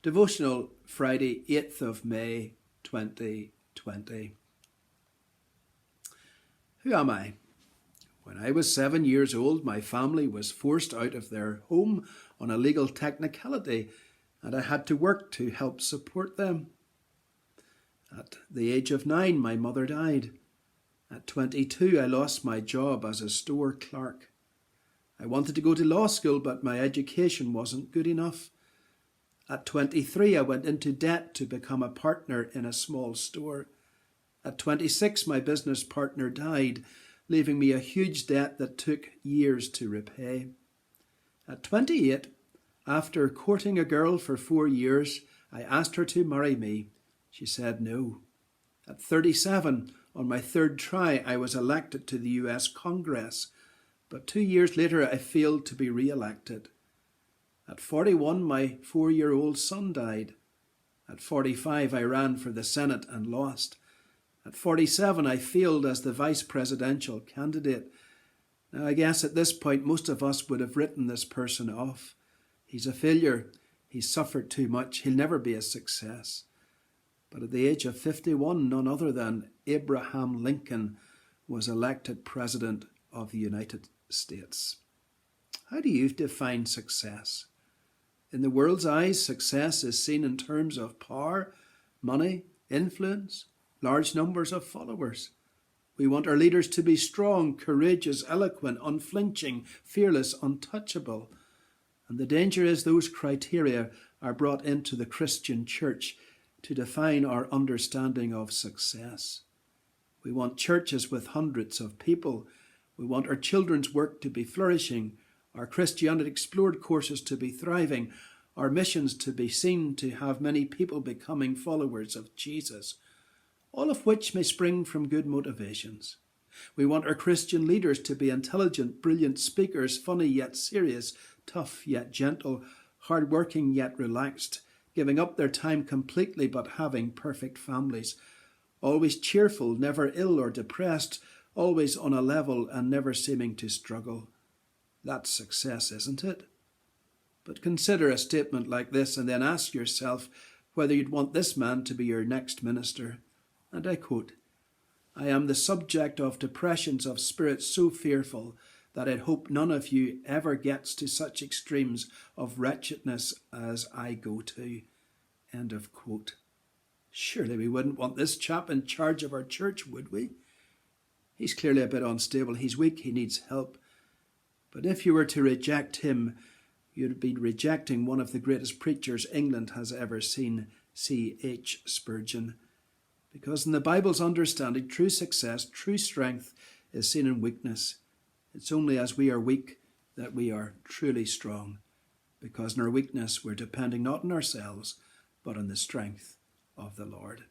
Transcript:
Devotional, Friday, 8th of May, 2020. Who am I? When I was 7 years old, my family was forced out of their home on a legal technicality, and I had to work to help support them. At the age of 9, my mother died. At 22, I lost my job as a store clerk. I wanted to go to law school, but my education wasn't good enough. At 23, I went into debt to become a partner in a small store. At 26, my business partner died, leaving me a huge debt that took years to repay. At 28, after courting a girl for 4 years, I asked her to marry me. She said no. At 37, on my third try, I was elected to the US Congress, but 2 years later I failed to be re-elected. At 41, my 4-year-old son died. At 45, I ran for the Senate and lost. At 47, I failed as the vice presidential candidate. Now, I guess at this point, most of us would have written this person off. He's a failure. He's suffered too much. He'll never be a success. But at the age of 51, none other than Abraham Lincoln was elected President of the United States. How do you define success? In the world's eyes, success is seen in terms of power, money, influence, large numbers of followers. We want our leaders to be strong, courageous, eloquent, unflinching, fearless, untouchable. And the danger is those criteria are brought into the Christian church to define our understanding of success. We want churches with hundreds of people. We want our children's work to be flourishing, our Christianity Explored courses to be thriving, our missions to be seen to have many people becoming followers of Jesus, all of which may spring from good motivations. We want our Christian leaders to be intelligent, brilliant speakers, funny yet serious, tough yet gentle, hard-working yet relaxed, giving up their time completely but having perfect families, always cheerful, never ill or depressed, always on a level and never seeming to struggle. That's success, isn't it? But consider a statement like this and then ask yourself whether you'd want this man to be your next minister. And I quote, "I am the subject of depressions of spirit so fearful that I'd hope none of you ever gets to such extremes of wretchedness as I go to." End of quote. Surely we wouldn't want this chap in charge of our church, would we? He's clearly a bit unstable. He's weak. He needs help. But if you were to reject him, you'd be rejecting one of the greatest preachers England has ever seen, C.H. Spurgeon. Because in the Bible's understanding, true success, true strength is seen in weakness. It's only as we are weak that we are truly strong. Because in our weakness, we're depending not on ourselves, but on the strength of the Lord.